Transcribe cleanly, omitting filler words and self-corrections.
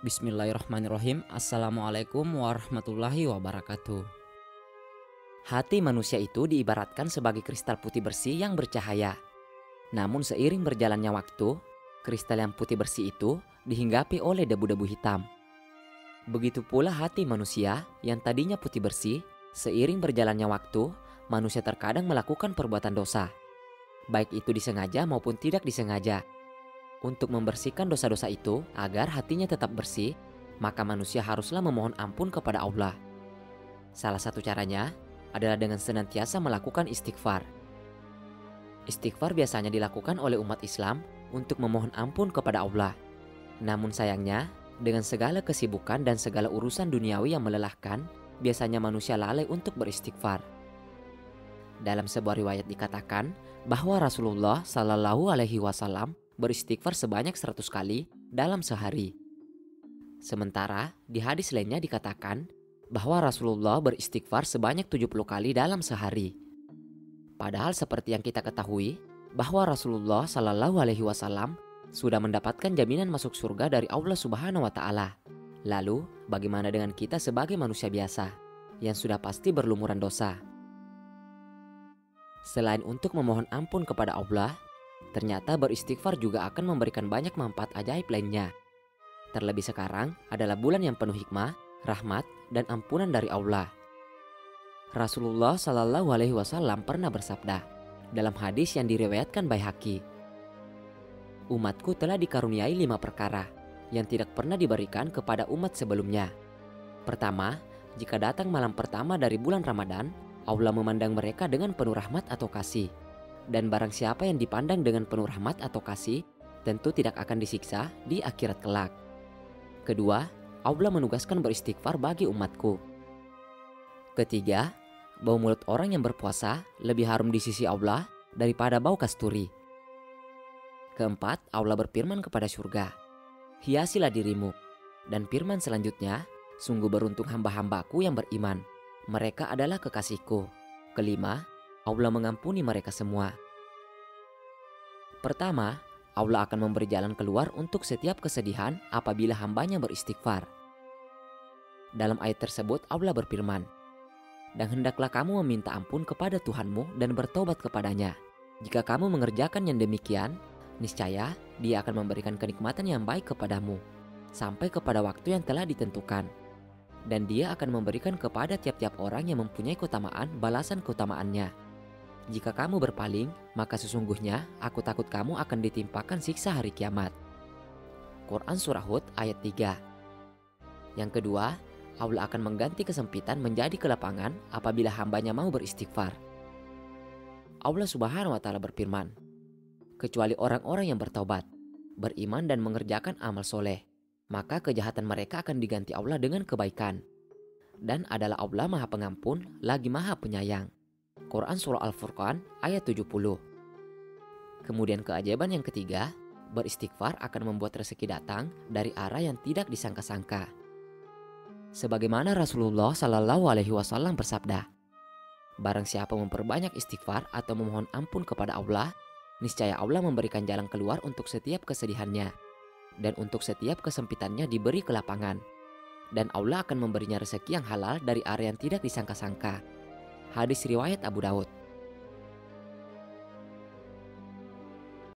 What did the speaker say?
Bismillahirrahmanirrahim. Assalamualaikum warahmatullahi wabarakatuh. Hati manusia itu diibaratkan sebagai kristal putih bersih yang bercahaya. Namun seiring berjalannya waktu, kristal yang putih bersih itu dihinggapi oleh debu-debu hitam. Begitu pula hati manusia yang tadinya putih bersih, seiring berjalannya waktu, manusia terkadang melakukan perbuatan dosa. Baik itu disengaja maupun tidak disengaja. Untuk membersihkan dosa-dosa itu agar hatinya tetap bersih, maka manusia haruslah memohon ampun kepada Allah. Salah satu caranya adalah dengan senantiasa melakukan istighfar. Istighfar biasanya dilakukan oleh umat Islam untuk memohon ampun kepada Allah. Namun sayangnya, dengan segala kesibukan dan segala urusan duniawi yang melelahkan, biasanya manusia lalai untuk beristighfar. Dalam sebuah riwayat dikatakan bahwa Rasulullah Shallallahu Alaihi Wasallam beristighfar sebanyak 100 kali dalam sehari. Sementara di hadis lainnya dikatakan bahwa Rasulullah beristighfar sebanyak 70 kali dalam sehari. Padahal seperti yang kita ketahui bahwa Rasulullah Shallallahu Alaihi Wasallam sudah mendapatkan jaminan masuk surga dari Allah Subhanahu Wa Taala. Lalu bagaimana dengan kita sebagai manusia biasa yang sudah pasti berlumuran dosa? Selain untuk memohon ampun kepada Allah, ternyata beristighfar juga akan memberikan banyak manfaat ajaib lainnya. Terlebih sekarang adalah bulan yang penuh hikmah, rahmat, dan ampunan dari Allah. Rasulullah Shallallahu Alaihi Wasallam pernah bersabda dalam hadis yang diriwayatkan Baihaqi, "Umatku telah dikaruniai 5 perkara yang tidak pernah diberikan kepada umat sebelumnya. Pertama, jika datang malam pertama dari bulan Ramadan, Allah memandang mereka dengan penuh rahmat atau kasih. Dan barang siapa yang dipandang dengan penuh rahmat atau kasih, tentu tidak akan disiksa di akhirat kelak. Kedua, Allah menugaskan beristighfar bagi umatku. Ketiga, bau mulut orang yang berpuasa lebih harum di sisi Allah daripada bau kasturi. Keempat, Allah berfirman kepada surga, hiasilah dirimu. Dan firman selanjutnya, sungguh beruntung hamba-hambaku yang beriman. Mereka adalah kekasihku. Kelima, Allah mengampuni mereka semua. Pertama, Allah akan memberi jalan keluar untuk setiap kesedihan apabila hambanya beristighfar. Dalam ayat tersebut Allah berfirman, dan hendaklah kamu meminta ampun kepada Tuhanmu dan bertobat kepadanya. Jika kamu mengerjakan yang demikian, niscaya Dia akan memberikan kenikmatan yang baik kepadamu, sampai kepada waktu yang telah ditentukan. Dan Dia akan memberikan kepada tiap-tiap orang yang mempunyai keutamaan balasan keutamaannya. Jika kamu berpaling, maka sesungguhnya aku takut kamu akan ditimpakan siksa hari kiamat." Quran Surah Hud ayat 3. Yang kedua, Allah akan mengganti kesempitan menjadi kelapangan apabila hambanya mau beristighfar. Allah Subhanahu Wa Taala berfirman, kecuali orang-orang yang bertobat, beriman dan mengerjakan amal soleh, maka kejahatan mereka akan diganti Allah dengan kebaikan. Dan adalah Allah Maha Pengampun lagi Maha Penyayang. Quran Surah Al-Furqan ayat 70. Kemudian keajaiban yang ketiga, beristighfar akan membuat rezeki datang dari arah yang tidak disangka-sangka. Sebagaimana Rasulullah Shallallahu Alaihi Wasallam bersabda, barang siapa memperbanyak istighfar atau memohon ampun kepada Allah, niscaya Allah memberikan jalan keluar untuk setiap kesedihannya. Dan untuk setiap kesempitannya diberi kelapangan. Dan Allah akan memberinya rezeki yang halal dari area yang tidak disangka-sangka. Hadis riwayat Abu Daud.